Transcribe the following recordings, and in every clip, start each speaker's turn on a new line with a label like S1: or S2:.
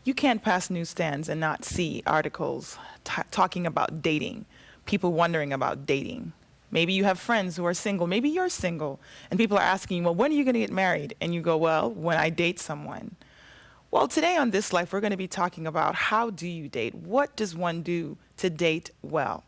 S1: You can't pass newsstands and not see articles talking about dating, people wondering about dating. Maybe you have friends who are single, maybe you're single, and people are asking, well, when are you going to get married? And you go, well, when I date someone. Well, today on This Life, we're going to be talking about how do you date? What does one do to date well?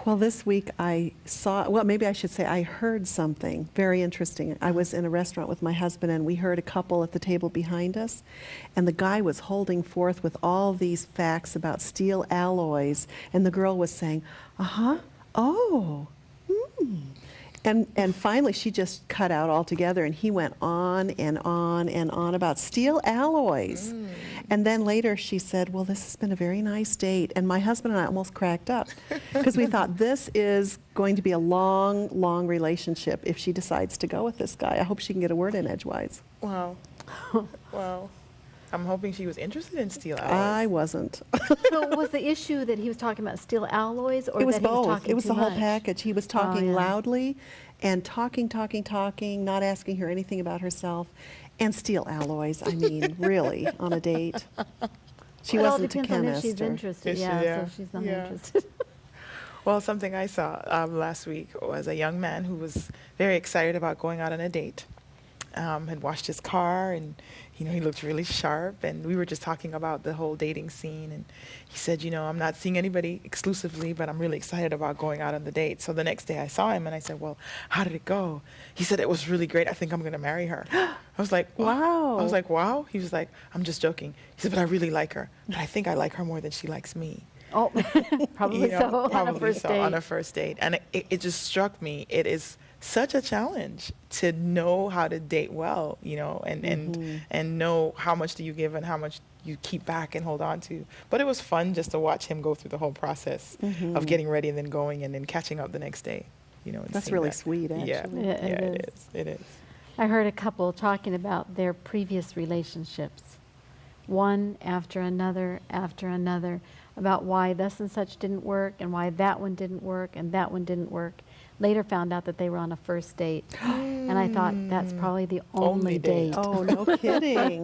S2: Well, this week I saw, well, maybe I should say I heard something very interesting. I was in a restaurant with my husband, and we heard a couple at the table behind us, and the guy was holding forth with all these facts about steel alloys, and the girl was saying, oh, And finally, she just cut out altogether, and he went on and on and on about steel alloys. And then later she said, well, this has been a very nice date. And my husband and I almost cracked up because we thought this is going to be a long, long relationship if she decides to go with this guy. I hope she can get a word in edgewise.
S1: Wow. Wow. I'm hoping she was interested in steel alloys.
S2: I wasn't.
S3: So was the issue that he was talking about steel alloys, or
S2: It was
S3: that he was
S2: both.
S3: talking
S2: It was
S3: too
S2: the whole
S3: much?
S2: package. He was talking
S3: yeah.
S2: loudly and talking, not asking her anything about herself. And steel alloys, I mean, really, on a date. She wasn't a
S3: It all depends on if
S2: chemist.
S3: she's
S2: or-
S3: interested.
S1: Is she?
S3: Yeah,
S1: Yeah.
S3: so she's not
S1: Yeah.
S3: interested.
S1: Well, something I saw last week was a young man who was very excited about going out on a date. Had washed his car, and he looked really sharp, and we were just talking about the whole dating scene, and he said, I'm not seeing anybody exclusively, but I'm really excited about going out on the date. So the next day I saw him, and I said, well, how did it go? He said, it was really great. I think I'm going to marry her. I was like,
S2: Wow.
S1: I was like, wow. He was like, I'm just joking. He said, but I really like her, but I think I like her more than she likes me.
S3: Oh, probably so. On a first date.
S1: On a first date. And it just struck me. It is such a challenge to know how to date well, and know how much do you give and how much you keep back and hold on to. But it was fun just to watch him go through the whole process of getting ready and then going and then catching up the next day. And
S2: That's
S1: seeing
S2: really
S1: that.
S2: sweet, actually.
S1: Yeah,
S3: Yeah, it
S1: it is. It is.
S3: I heard a couple talking about their previous relationships, one after another, about why this and such didn't work and why that one didn't work and that one didn't work. Later found out that they were on a first date. And I thought, that's probably the only date.
S2: Oh, no kidding.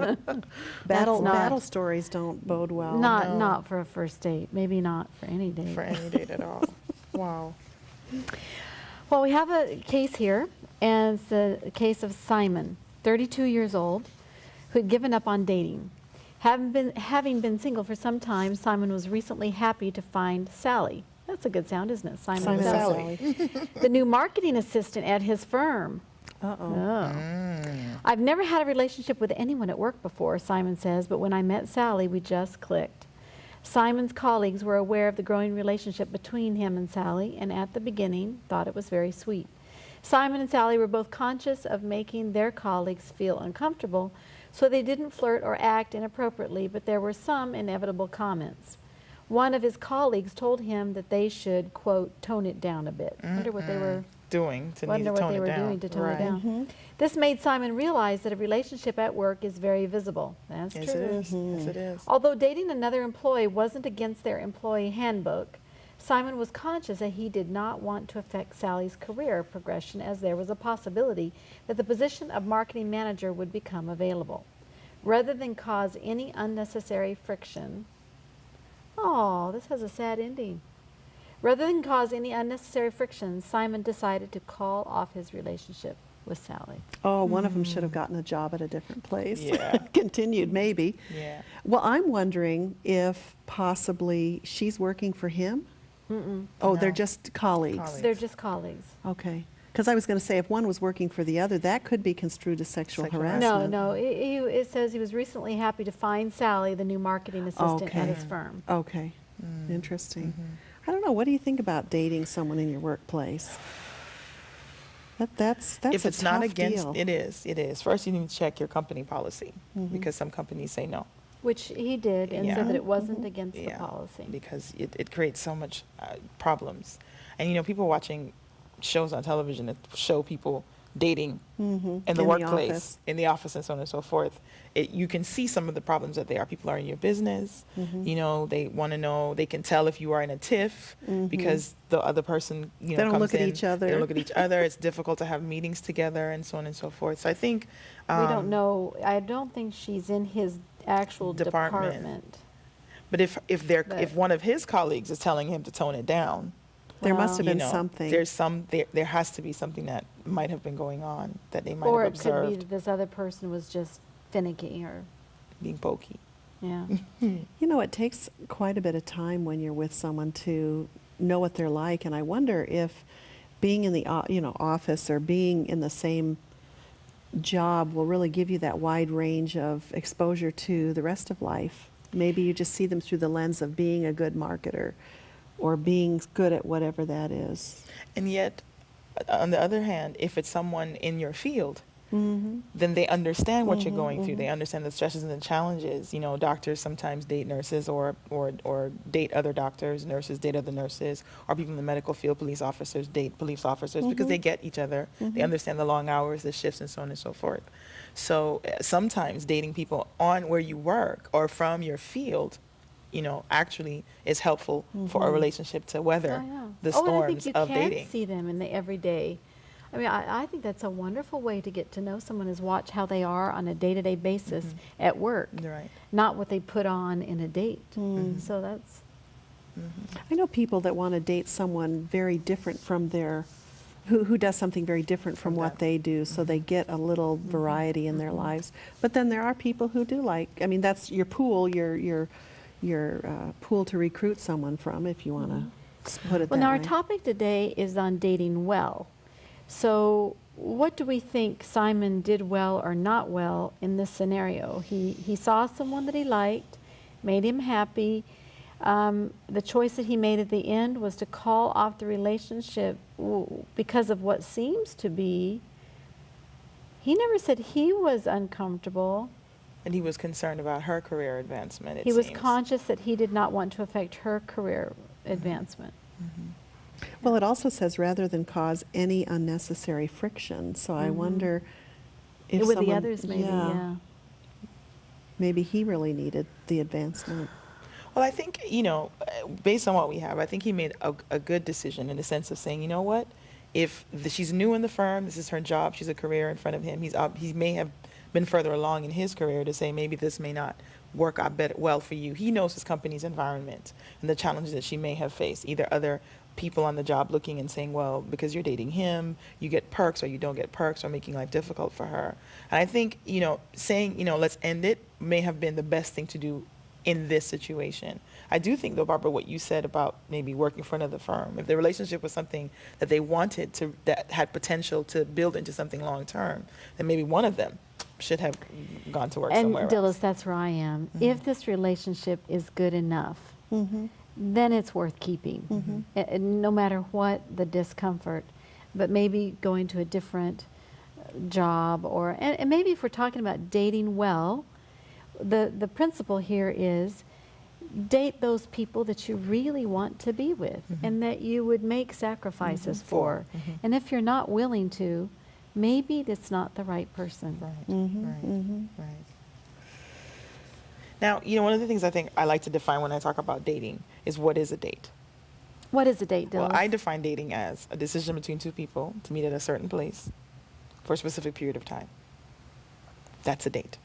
S2: Battle
S3: not-
S2: stories don't bode well.
S3: Not for a first date. Maybe not for any date.
S1: For any date at all. Wow.
S3: Well, we have a case here, and it's the case of Simon, 32 years old, who had given up on dating. Having been single for some time, Simon was recently happy to find Sally. That's a good sound, isn't it? Simon and Sally. The new marketing assistant at his firm.
S2: Uh-oh.
S3: I've never had a relationship with anyone at work before, Simon says, but when I met Sally, we just clicked. Simon's colleagues were aware of the growing relationship between him and Sally, and at the beginning thought it was very sweet. Simon and Sally were both conscious of making their colleagues feel uncomfortable, so they didn't flirt or act inappropriately, but there were some inevitable comments. One of his colleagues told him that they should, quote, tone it down a bit. Wonder what they were
S1: doing to
S3: Wonder
S1: need to
S3: what
S1: tone
S3: they
S1: it
S3: were
S1: down.
S3: doing to tone
S1: Right.
S3: it down. This made Simon realize that a relationship at work is very visible. That's
S1: Yes,
S3: true.
S1: it is. Yes, it is.
S3: Although dating another employee wasn't against their employee handbook, Simon was conscious that he did not want to affect Sally's career progression, as there was a possibility that the position of marketing manager would become available. Rather than cause any unnecessary friction, oh, this has a sad ending. Rather than cause any unnecessary friction, Simon decided to call off his relationship with Sally.
S2: Oh, one of them should have gotten a job at a different place.
S1: Yeah.
S2: Continued, maybe.
S1: Yeah.
S2: Well, I'm wondering if possibly she's working for him? Oh, they're
S1: No.
S2: just colleagues.
S1: Colleagues.
S3: They're just colleagues.
S2: Okay. Because I was going to say, if one was working for the other, that could be construed as sexual
S1: Sexual
S2: harassment.
S3: No, it says he was recently happy to find Sally, the new marketing assistant at his firm.
S2: Okay. Interesting. I don't know. What do you think about dating someone in your workplace? That's
S1: If
S2: a
S1: it's not
S2: tough
S1: against,
S2: deal.
S1: it is. First, you need to check your company policy because some companies say no.
S3: Which he did, and
S1: Yeah.
S3: said that it wasn't against the
S1: Yeah,
S3: policy.
S1: because it creates so much problems. And people watching shows on television that show people dating in the
S2: In the
S1: workplace,
S2: office.
S1: in the office, and so on and so forth. You can see some of the problems that they are. People are in your business. They want to know. They can tell if you are in a tiff because the other person,
S2: They don't
S1: comes
S2: look at
S1: in,
S2: each other.
S1: They don't look at each other. It's difficult to have meetings together, and so on and so forth. So I think
S3: We don't know. I don't think she's in his actual
S1: Department.
S3: department.
S1: But if
S3: But-
S1: if one of his colleagues is telling him to tone it down,
S2: There
S3: Well,
S2: must have been something.
S1: there has to be something that might have been going on that they might
S3: Or
S1: have
S3: it could be
S1: observed
S3: that this other person was just finicky or,
S1: being pokey.
S3: yeah.
S2: It takes quite a bit of time when you're with someone to know what they're like, and I wonder if being in the office or being in the same job will really give you that wide range of exposure to the rest of life. Maybe you just see them through the lens of being a good marketer or being good at whatever that is.
S1: And yet, on the other hand, if it's someone in your field, then they understand what you're going through. They understand the stresses and the challenges. Doctors sometimes date nurses or date other doctors, nurses date other nurses, or people in the medical field, police officers date police officers because they get each other. They understand the long hours, the shifts, and so on and so forth. So sometimes dating people on where you work or from your field, actually is helpful for a relationship to weather
S3: Oh, yeah.
S1: the
S3: Oh, and I
S1: storms
S3: think
S1: of
S3: you can
S1: dating.
S3: see them in the everyday. I mean, I think that's a wonderful way to get to know someone is watch how they are on a day-to-day basis at work,
S1: Right.
S3: not what they put on in a date. So that's,
S2: I know people that want to date someone very different from who does something very different from what they do, so they get a little variety in their lives. But then there are people who do that's your pool, your pool to recruit someone from, if you want to put it
S3: well,
S2: that
S3: now our
S2: way.
S3: topic today is on dating well. So what do we think Simon did well or not well in this scenario? He saw someone that he liked, made him happy. The choice that he made at the end was to call off the relationship because of what seems to be, he never said he was uncomfortable.
S1: And he was concerned about her career advancement, it
S3: He was
S1: seems.
S3: conscious that he did not want to affect her career advancement.
S2: Well, it also says rather than cause any unnecessary friction. So I wonder if
S3: With the
S2: someone-
S3: others, maybe, yeah.
S2: Maybe he really needed the advancement.
S1: Well, I think, based on what we have, I think he made a good decision in the sense of saying, you know what, if she's new in the firm, this is her job, she's a career in front of him, he may have been further along in his career to say maybe this may not work out well for you. He knows his company's environment and the challenges that she may have faced, either other people on the job looking and saying, well, because you're dating him, you get perks or you don't get perks, or making life difficult for her. And I think, saying, let's end it may have been the best thing to do in this situation. I do think, though, Barbara, what you said about maybe working for another firm, if the relationship was something that they wanted to, that had potential to build into something long term, then maybe one of them should have gone to work
S3: And
S1: somewhere
S3: Dilys,
S1: else.
S3: that's where I am. If this relationship is good enough, then it's worth keeping, no matter what the discomfort. But maybe going to a different job, and maybe if we're talking about dating well, the principle here is date those people that you really want to be with and that you would make sacrifices for. And if you're not willing to, maybe that's not the right person.
S1: Right. Now, one of the things I think I like to define when I talk about dating is what is a date?
S3: What is a date, Dilys?
S1: Well, I define dating as a decision between two people to meet at a certain place for a specific period of time. That's a date.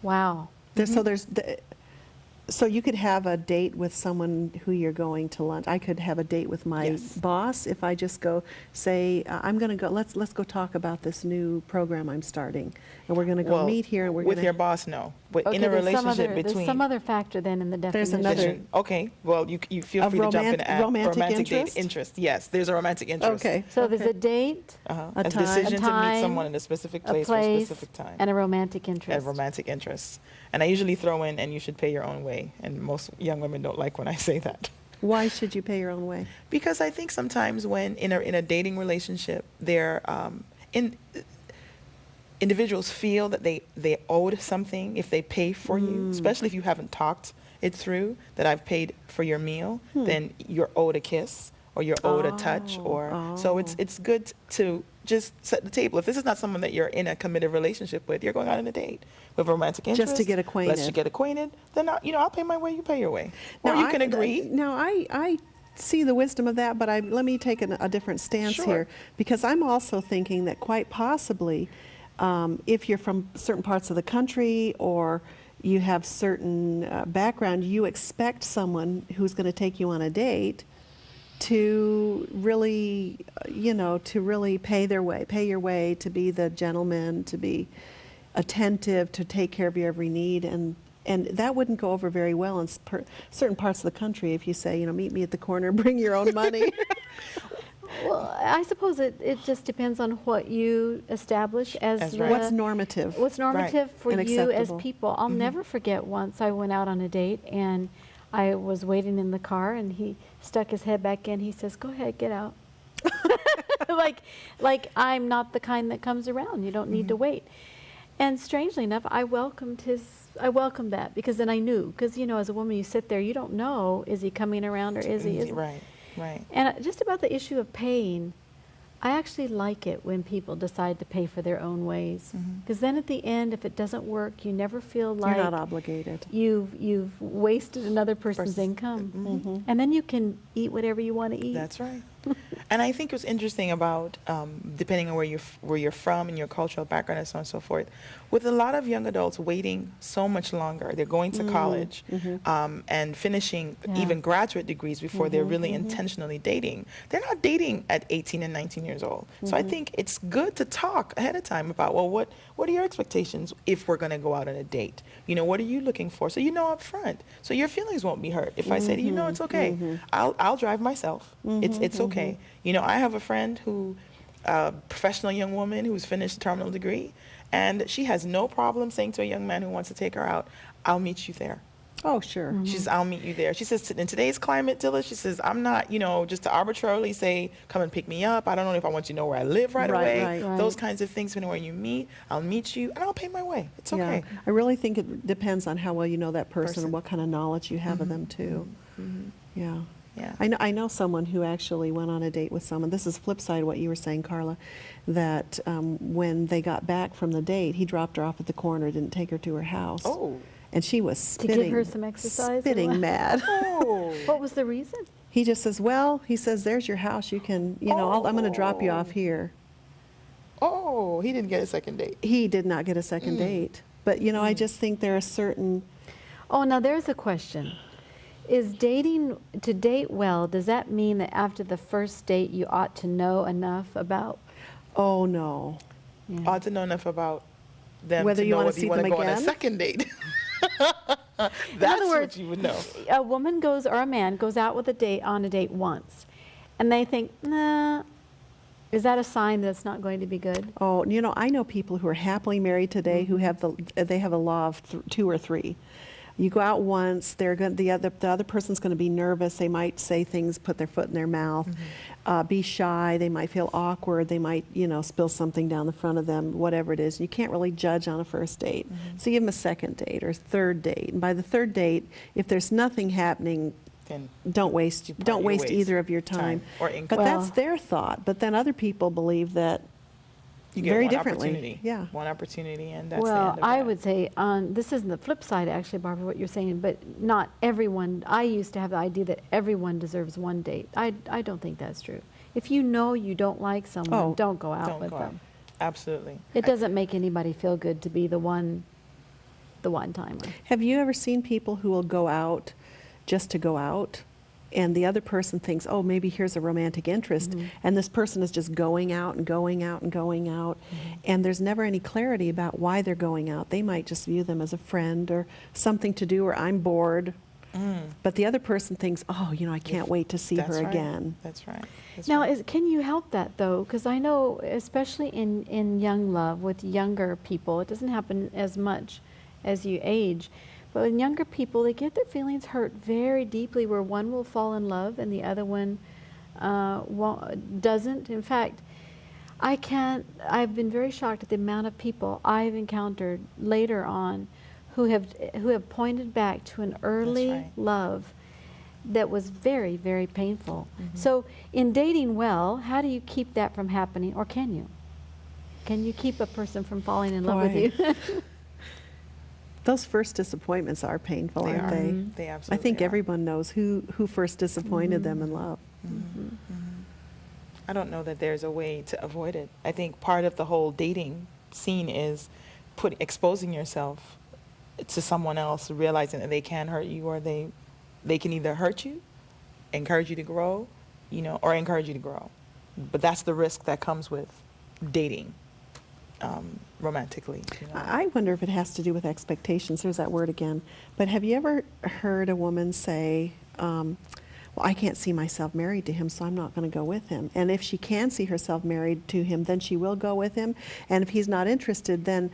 S3: Wow.
S2: So you could have a date with someone who you're going to lunch. I could have a date with my
S1: Yes.
S2: boss if I just go say, I'm going to go, let's go talk about this new program I'm starting. And we're going to go
S1: Well,
S2: meet here and we're
S1: with
S2: going
S1: your
S2: to...
S1: boss, no. But
S3: Okay,
S1: in a
S3: there's
S1: relationship
S3: there's some other factor then in the
S2: There's
S3: definition.
S2: another-
S1: Okay, well, you feel
S2: Of
S1: free to jump in
S2: romantic-
S1: at
S2: romantic
S1: date
S2: interest?
S1: interest. Yes, there's a romantic interest.
S2: Okay.
S3: So there's a date,
S1: Uh-huh.
S2: A
S1: A
S2: time.
S1: decision
S3: A
S1: to
S3: time,
S1: meet someone in a specific
S3: a
S1: place for a
S3: place,
S1: specific time.
S3: and a romantic
S1: And
S3: interest.
S1: romantic interests. And I usually throw in, and you should pay your own way. And most young women don't like when I say that.
S2: Why should you pay your own way?
S1: Because I think sometimes when in a dating relationship, individuals feel that they owed something if they pay for you, especially if you haven't talked it through, that I've paid for your meal, then you're owed a kiss or you're owed a touch, or so it's good to just set the table. If this is not someone that you're in a committed relationship with, you're going out on a date with romantic interest.
S2: Just to get acquainted.
S1: Let's get acquainted. Then I'll pay my way, you pay your way, or you can agree.
S2: Now I see the wisdom of that, but let me take a different stance here, because I'm also thinking that quite possibly, if you're from certain parts of the country or you have certain background, you expect someone who's going to take you on a date to really, to really pay your way, to be the gentleman, to be attentive, to take care of your every need, and that wouldn't go over very well in certain parts of the country if you say, meet me at the corner, bring your own money.
S3: Well, I suppose it just depends on what you establish as
S2: what's normative.
S3: What's normative for
S2: and
S3: you as
S2: acceptable.
S3: people. I'll never forget once I went out on a date and I was waiting in the car and he stuck his head back in. He says, "Go ahead, get out." like I'm not the kind that comes around. You don't need to wait. And strangely enough, I welcomed that, because then I knew, because as a woman you sit there, you don't know, is he coming around or is he isn't.
S1: Right.
S3: And just about the issue of paying, I actually like it when people decide to pay for their own ways, because then at the end, if it doesn't work, you never feel like
S2: you're not obligated.
S3: You've wasted another person's income, and then you can eat whatever you want to eat.
S1: That's right. And I think what's interesting about, depending on where you're from and your cultural background and so on and so forth, with a lot of young adults waiting so much longer, they're going to college and finishing even graduate degrees before they're really intentionally dating. They're not dating at 18 and 19 years old. So I think it's good to talk ahead of time about, well, what are your expectations if we're going to go out on a date? What are you looking for? So up front. So your feelings won't be hurt. If I say to you, no, it's okay. I'll drive myself. It's okay. I have a friend professional young woman who's finished a terminal degree, and she has no problem saying to a young man who wants to take her out, "I'll meet you there."
S2: Oh, sure.
S1: She says, "I'll meet you there." She says, in today's climate, Dilys, she says, I'm not, just to arbitrarily say, come and pick me up. I don't know if I want you to know where I live right away.
S2: Right.
S1: Those kinds of things, depending on where you meet, I'll meet you, and I'll pay my way. It's okay.
S2: Yeah. I really think it depends on how well you know that person and what kind of knowledge you have of them, too. Yeah.
S1: Yeah.
S2: I know someone who actually went on a date with someone. This is flip side of what you were saying, Carla, that when they got back from the date, he dropped her off at the corner, didn't take her to her house.
S1: Oh.
S2: And she was spitting.
S3: To give her some exercise?
S2: Spitting mad.
S1: Oh.
S3: What was the reason?
S2: He just says, there's your house. You can, I'm going to drop you off here.
S1: Oh, he didn't get a second date.
S2: He did not get a second date. But, I just think there are certain...
S3: Oh, now there's a question. To date well, does that mean that after the first date you ought to know enough about?
S2: Oh, no.
S3: Yeah.
S1: Ought to know enough about them
S2: whether
S1: to
S2: you
S1: know
S2: want to
S1: whether
S2: see
S1: you want
S2: them
S1: to go on a
S2: again?
S1: second date.
S3: In
S1: That's
S3: other words,
S1: what you would know.
S3: A woman goes, or a man goes out on a date once, and they think, nah, is that a sign that it's not going to be good?
S2: Oh, I know people who are happily married today who have they have a law of 2 or 3. You go out once, the other person's going to be nervous. They might say things, put their foot in their mouth, be shy. They might feel awkward. They might, spill something down the front of them, whatever it is. You can't really judge on a first date. So you give them a second date or third date. And by the third date, if there's nothing happening,
S1: Then
S2: don't waste either of your time.
S1: or income.
S2: But that's their thought. But then other people believe that
S1: You get
S2: very
S1: one
S2: differently.
S1: opportunity.
S2: Yeah.
S1: One opportunity, and that's the
S3: Well,
S1: end of
S3: I
S1: that.
S3: would say this isn't the flip side, actually, Barbara, what you're saying, but not everyone. I used to have the idea that everyone deserves one date. I don't think that's true. If you know you don't like someone, don't go out
S1: Don't
S3: with
S1: go
S3: them.
S1: out. Absolutely.
S3: It doesn't make anybody feel good to be the one-timer.
S2: Have you ever seen people who will go out just to go out, and the other person thinks, oh, maybe here's a romantic interest, and this person is just going out and going out and going out, and there's never any clarity about why they're going out. They might just view them as a friend or something to do, or I'm bored. But the other person thinks, oh, I can't wait to see her again.
S1: That's right. That's
S3: Now,
S1: right.
S3: can you help that, though? Because I know, especially in young love with younger people, it doesn't happen as much as you age. But with younger people, they get their feelings hurt very deeply, where one will fall in love and the other one doesn't. In fact, I've been very shocked at the amount of people I've encountered later on who have pointed back to an early
S1: right.
S3: love that was very, very painful.
S1: Mm-hmm.
S3: So in dating well, how do you keep that from happening, or can you? Can you keep a person from falling in love with
S2: Boy.
S3: you?
S2: Those first disappointments are painful,
S1: They
S2: aren't
S1: are.
S2: they?
S1: They
S2: I
S1: absolutely
S2: think
S1: are.
S2: everyone knows who first disappointed them in love.
S1: I don't know that there's a way to avoid it. I think part of the whole dating scene is exposing yourself to someone else, realizing that they can hurt you, or they can either hurt you, encourage you to grow, or encourage you to grow. But that's the risk that comes with dating romantically.
S2: I wonder if it has to do with expectations. There's that word again. But have you ever heard a woman say, well, I can't see myself married to him, so I'm not going to go with him. And if she can see herself married to him, then she will go with him. And if he's not interested, then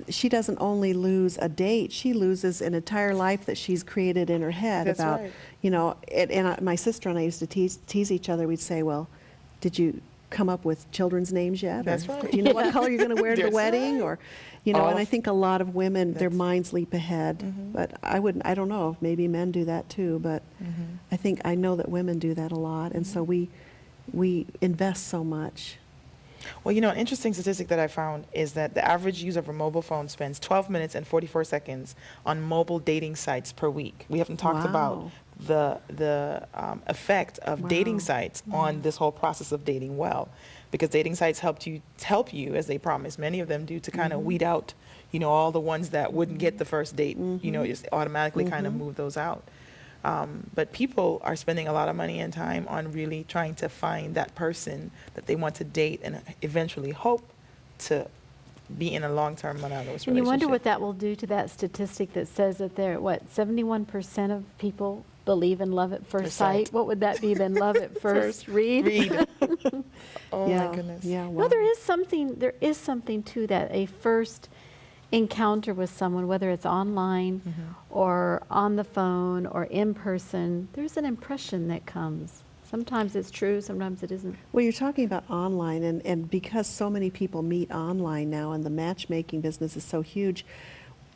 S2: she doesn't only lose a date, she loses an entire life that she's created in her head.
S1: That's
S2: about,
S1: right.
S2: My sister and I used to tease each other. We'd say, well, did you come up with children's names yet?
S1: That's
S2: Or,
S1: right.
S2: do you know what color you're going to wear to the
S1: That's
S2: wedding?
S1: right.
S2: Or, and I think a lot of women, their
S1: That's-
S2: minds leap ahead. But I don't know, maybe men do that too, but I know that women do that a lot. And so we invest so much.
S1: Well, an interesting statistic that I found is that the average user of a mobile phone spends 12 minutes and 44 seconds on mobile dating sites per week. We haven't talked about the effect of dating sites on this whole process of dating well, because dating sites help you, as they promise, many of them do, to kind of weed out, all the ones that wouldn't get the first date, just automatically kind of move those out. But people are spending a lot of money and time on really trying to find that person that they want to date and eventually hope to be in a long-term monogamous relationship.
S3: And you wonder what that will do to that statistic that says that 71% of people believe in love at first sight. What would that be then? Love at first read?
S1: Oh my goodness.
S2: Yeah,
S3: Well, there is something to that. A first encounter with someone, whether it's online or on the phone or in person, there's an impression that comes. Sometimes it's true, sometimes it isn't.
S2: Well, you're talking about online, and because so many people meet online now and the matchmaking business is so huge,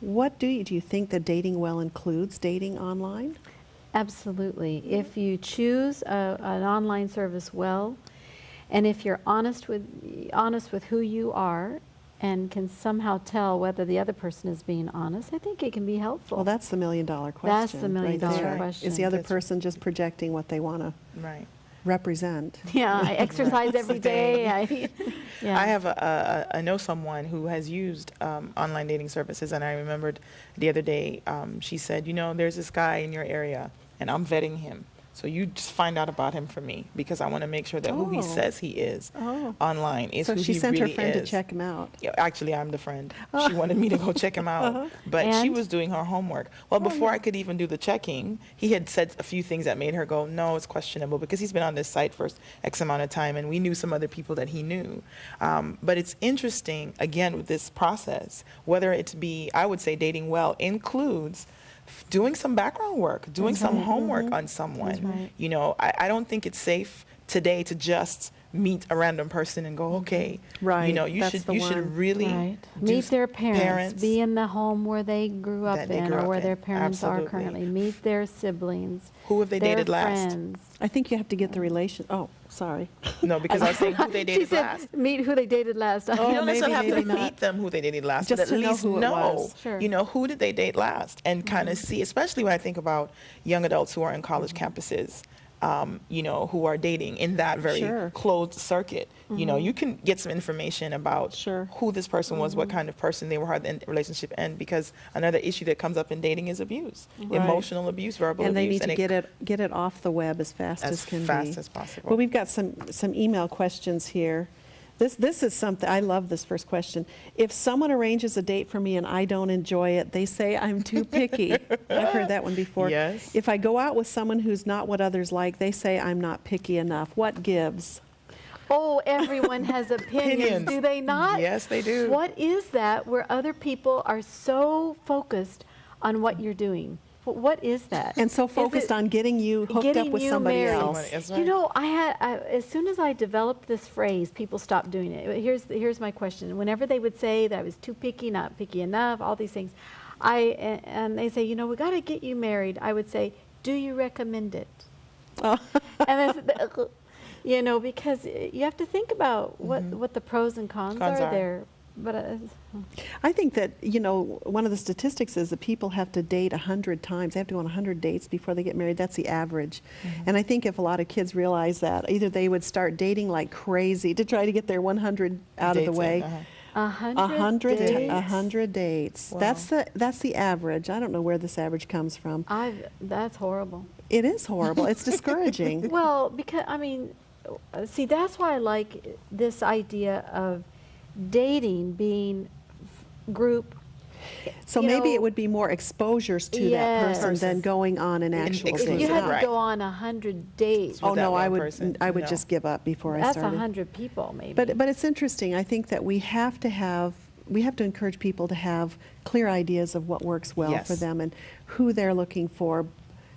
S2: do you think that dating well includes dating online?
S3: Absolutely. If you choose an online service well, and if you're honest with who you are and can somehow tell whether the other person is being honest, I think it can be helpful.
S2: Well, that's the million-dollar question.
S3: That's the million-dollar
S2: there.
S3: question.
S2: Is the other
S1: That's
S2: person just projecting what they want to represent?
S3: Yeah, I exercise every day.
S1: I know someone who has used online dating services, and I remembered the other day she said, there's this guy in your area, and I'm vetting him. So you just find out about him for me, because I want to make sure that who he says he is online is who he really is.
S2: So she sent her friend to check him out.
S1: Yeah, actually, I'm the friend. She wanted me to go check him out, but she was doing her homework. Well, before I could even do the checking, he had said a few things that made her go, no, it's questionable, because he's been on this site for X amount of time, and we knew some other people that he knew. But it's interesting, again, with this process, whether it be, I would say dating well includes doing some background work, doing some homework on someone. I don't think it's safe today to just meet a random person and go, okay.
S2: Right.
S1: You should really
S3: meet their parents, be in the home where they grew up or where their parents are currently. Meet their siblings.
S1: Who have they dated last?
S3: Friends.
S2: I think you have to get the relation. Oh, sorry.
S1: No, because I was saying who they dated
S3: she said,
S1: last.
S3: Meet who they dated last.
S1: You don't
S2: maybe,
S1: necessarily have to
S2: maybe not.
S1: meet them who they dated last,
S2: Just
S1: but at
S2: to know
S1: least
S2: who it was.
S3: Sure.
S1: who did they date last, and kind of see, especially when I think about young adults who are in college campuses, who are dating in that very closed circuit. You can get some information about who this person was, what kind of person they were, how the relationship ended, because another issue that comes up in dating is abuse, emotional abuse, verbal
S2: and
S1: abuse.
S2: And they need to get it off the web as fast as can be.
S1: As fast as possible.
S2: Well, we've got some email questions here. This is something, I love this first question. If someone arranges a date for me and I don't enjoy it, they say I'm too picky. I've heard that one before.
S1: Yes.
S2: If I go out with someone who's not what others like, they say I'm not picky enough. What gives?
S3: Oh, everyone has opinions, do they not?
S1: Yes, they do.
S3: What is that where other people are so focused on what you're doing? What is that?
S2: And so
S3: Is
S2: focused
S3: it
S2: on getting you hooked up
S3: getting
S2: with
S3: you
S2: somebody
S3: married?
S2: else.
S1: That's
S3: You
S1: right.
S3: know, as soon as I developed this phrase, people stopped doing it. Here's my question. Whenever they would say that I was too picky, not picky enough, all these things, and they say, you know, we got to get you married, I would say, do you recommend it?
S2: Oh.
S3: And you know, because you have to think about what the pros and cons
S1: Cons
S3: are
S1: are.
S3: there. But
S2: I think that, you know, one of the statistics is that people have to date 100 times. They have to go on 100 dates before they get married. That's the average. And I think if a lot of kids realize that, either they would start dating like crazy to try to get their 100 out of the
S1: Dates,
S2: way.
S3: 100 dates.
S2: 100 dates.
S1: Wow.
S2: That's the average. I don't know where this average comes from.
S3: That's horrible.
S2: It is horrible. It's discouraging.
S3: Well, because, I mean, see, that's why I like this idea of dating being group.
S2: So
S3: you
S2: maybe
S3: know,
S2: it would be more exposures to that
S3: Yes.
S2: person than going on an actual
S1: exclusive.
S3: You
S2: date.
S3: had to
S1: Right.
S3: go on 100 dates.
S1: With
S2: Oh
S1: that
S2: no, I
S1: one
S2: would
S1: person,
S2: I would
S1: no.
S2: just give up before I
S3: That's
S2: started.
S3: 100 people, maybe.
S2: But it's interesting. I think that we have to encourage people to have clear ideas of what works well
S1: Yes.
S2: for them and who they're looking for,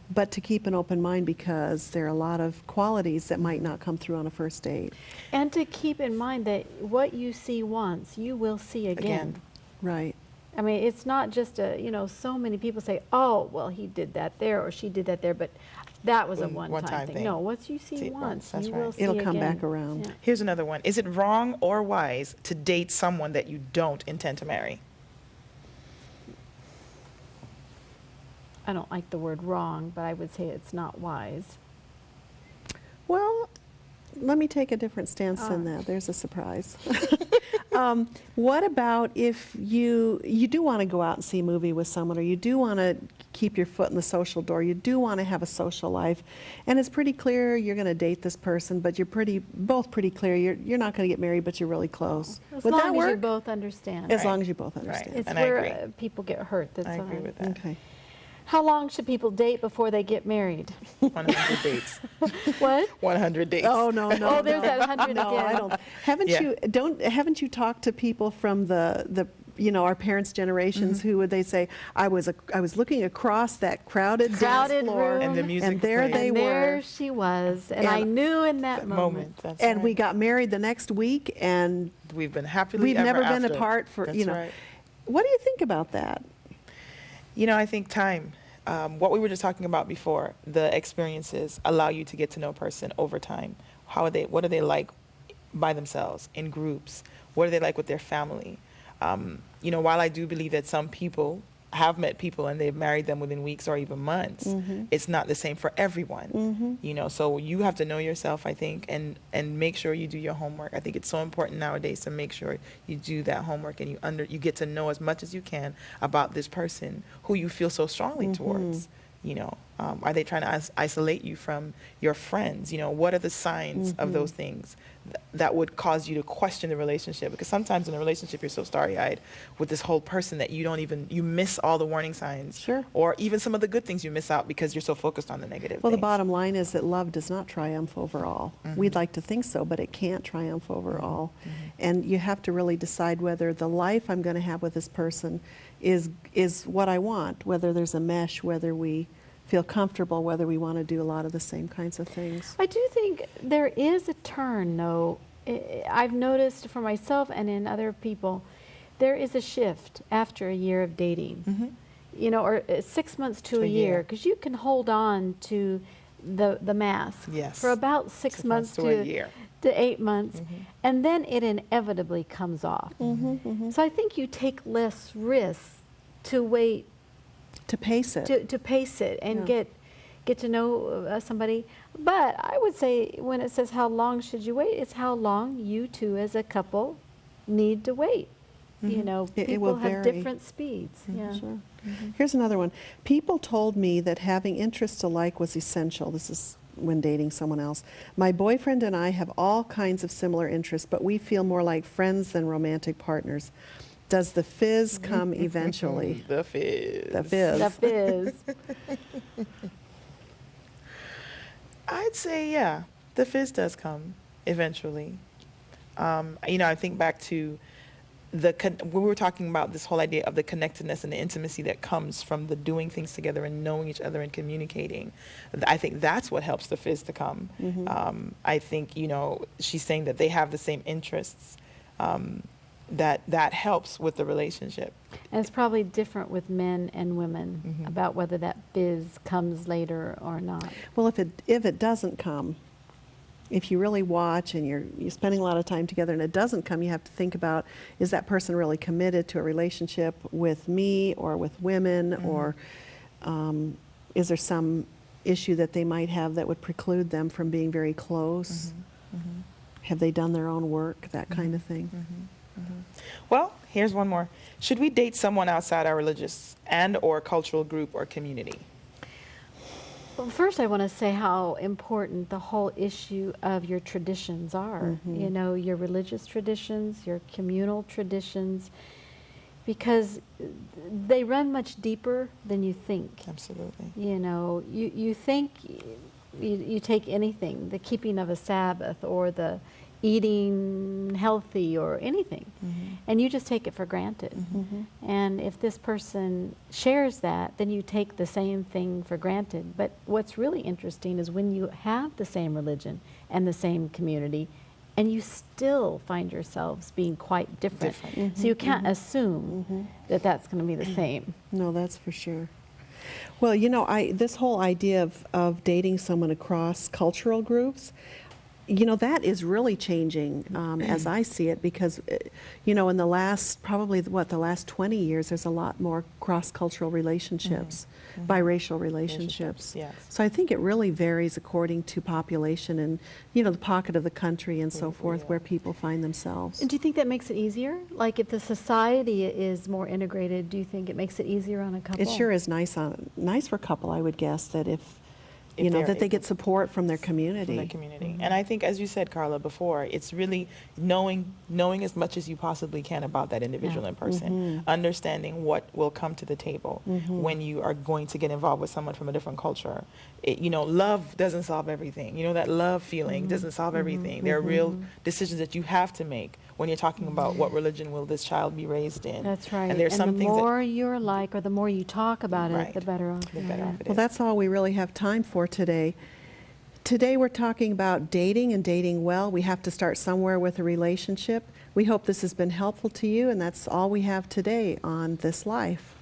S2: but to keep an open mind because there are a lot of qualities that might not come through on a first date.
S3: And to keep in mind that what you see once, you will see again.
S1: Again.
S2: Right.
S3: I mean, it's not just you know, so many people say, oh, well, he did that there or she did that there, but that was a
S1: One-time
S3: one-time thing.
S1: thing.
S3: No, what you see
S1: See it once,
S3: once,
S1: that's
S3: you
S1: right.
S3: will see
S2: It'll come
S3: again.
S2: back around.
S3: Yeah.
S1: Here's another one. Is it wrong or wise to date someone that you don't intend to marry?
S3: I don't like the word wrong, but I would say it's not wise.
S2: Well, let me take a different stance than
S3: Oh.
S2: that. There's a surprise. What about if you do want to go out and see a movie with someone, or you do want to keep your foot in the social door, you do want to have a social life, and it's pretty clear you're going to date this person, but you're both pretty clear you're not going to get married, but you're really close.
S3: As
S2: Would
S3: long
S2: that
S3: as
S2: work?
S3: you both understand.
S2: As
S1: Right.
S2: long as you both
S1: Right.
S2: understand.
S3: It's
S1: And I
S3: where
S1: agree.
S3: people get hurt. That's
S1: I agree with that.
S2: Okay.
S3: How long should people date before they get married?
S1: 100 dates.
S3: What?
S1: 100 dates.
S2: Oh no, no.
S3: Oh, there's
S2: no.
S3: that 100
S2: No,
S3: again.
S2: I don't. Haven't you talked to people from the you know, our parents' generations who would they say, I was looking across that crowded
S3: Crowded
S2: floor
S3: room.
S1: And the music
S2: and there
S1: played.
S2: they
S3: And there
S2: were.
S3: she was, and I
S2: And-
S3: knew in that
S1: That
S3: moment.
S1: That's
S2: And we
S1: right.
S2: got married the next week, and
S1: We've been happily
S2: we've
S1: ever
S2: never been
S1: after.
S2: apart for,
S1: That's
S2: you know.
S1: right.
S2: What do you think about that?
S1: You know, I think time, what we were just talking about before, the experiences allow you to get to know a person over time. What are they like by themselves, in groups? What are they like with their family? You know, while I do believe that some people have met people and they've married them within weeks or even months, it's not the same for everyone. You know, so you have to know yourself, I think, and make sure you do your homework. I think it's so important nowadays to make sure you do that homework and you get to know as much as you can about this person who you feel so strongly towards. You know, are they trying to isolate you from your friends? You know, what are the signs of those things that would cause you to question the relationship? Because sometimes in a relationship, you're so starry-eyed with this whole person that you miss all the warning signs.
S2: Sure.
S1: Or even some of the good things you miss out because you're so focused on the negative
S2: Well, the
S1: things.
S2: bottom line is that love does not triumph over all. We'd like to think so, but it can't triumph over all. And you have to really decide whether the life I'm going to have with this person is what I want, whether there's a mesh, whether we feel comfortable, whether we want to do a lot of the same kinds of things.
S3: I do think there is a turn, though. I've noticed for myself and in other people, there is a shift after a year of dating. You know, or 6 months to a year, because you can hold on to the mask
S1: Yes.
S3: for about 6 months
S1: to a year.
S3: to 8 months, and then it inevitably comes off. So I think you take less risks to wait
S2: To pace it.
S3: to pace it and
S2: Yeah.
S3: get to know somebody. But I would say when it says how long should you wait, it's how long you two as a couple need to wait. You know,
S2: It will
S3: people have
S2: vary.
S3: different speeds. Yeah.
S2: Sure. Here's another one. People told me that having interests alike was essential. This is when dating someone else. My boyfriend and I have all kinds of similar interests, but we feel more like friends than romantic partners. Does the fizz come eventually?
S1: The fizz.
S2: The fizz.
S3: The fizz.
S1: I'd say, yeah, the fizz does come eventually. You know, I think back to we were talking about this whole idea of the connectedness and the intimacy that comes from the doing things together and knowing each other and communicating. I think that's what helps the fizz to come. I think, you know, she's saying that they have the same interests. That helps with the relationship.
S3: And it's probably different with men and women about whether that fizz comes later or not.
S2: Well, if it doesn't come, if you really watch and you're spending a lot of time together and it doesn't come, you have to think about, is that person really committed to a relationship with me or with women, or is there some issue that they might have that would preclude them from being very close? Have they done their own work, that kind of thing?
S1: Well, here's one more. Should we date someone outside our religious and or cultural group or community?
S3: Well, first I want to say how important the whole issue of your traditions are. You know, your religious traditions, your communal traditions, because they run much deeper than you think.
S1: Absolutely.
S3: You know, you think you take anything, the keeping of a Sabbath or the eating healthy or anything, and you just take it for granted. And if this person shares that, then you take the same thing for granted. But what's really interesting is when you have the same religion and the same community, and you still find yourselves being quite different. So you can't assume that that's going to be the same.
S2: No, that's for sure. Well, you know, this whole idea of dating someone across cultural groups, you know, that is really changing as I see it, because, you know, in the last, probably, the last 20 years, there's a lot more cross-cultural relationships, biracial relationships.
S1: Yes.
S2: So I think it really varies according to population and, you know, the pocket of the country and so forth where people find themselves.
S3: And do you think that makes it easier? Like if the society is more integrated, do you think it makes it easier on a couple?
S2: It sure is nice for a couple, I would guess, that you know, that they get support from their community.
S1: And I think, as you said, Carla, before, it's really knowing as much as you possibly can about that individual in person, understanding what will come to the table when you are going to get involved with someone from a different culture. You know, love doesn't solve everything. You know, that love feeling doesn't solve everything. There are real decisions that you have to make when you're talking about what religion will this child be raised in.
S3: That's right.
S1: And there's some
S3: the
S1: things
S3: more you're like, or the more you talk about
S1: Right.
S3: it, the better off.
S1: The better off it is.
S2: Well, that's all we really have time for today. Today we're talking about dating and dating well. We have to start somewhere with a relationship. We hope this has been helpful to you, and that's all we have today on This Life.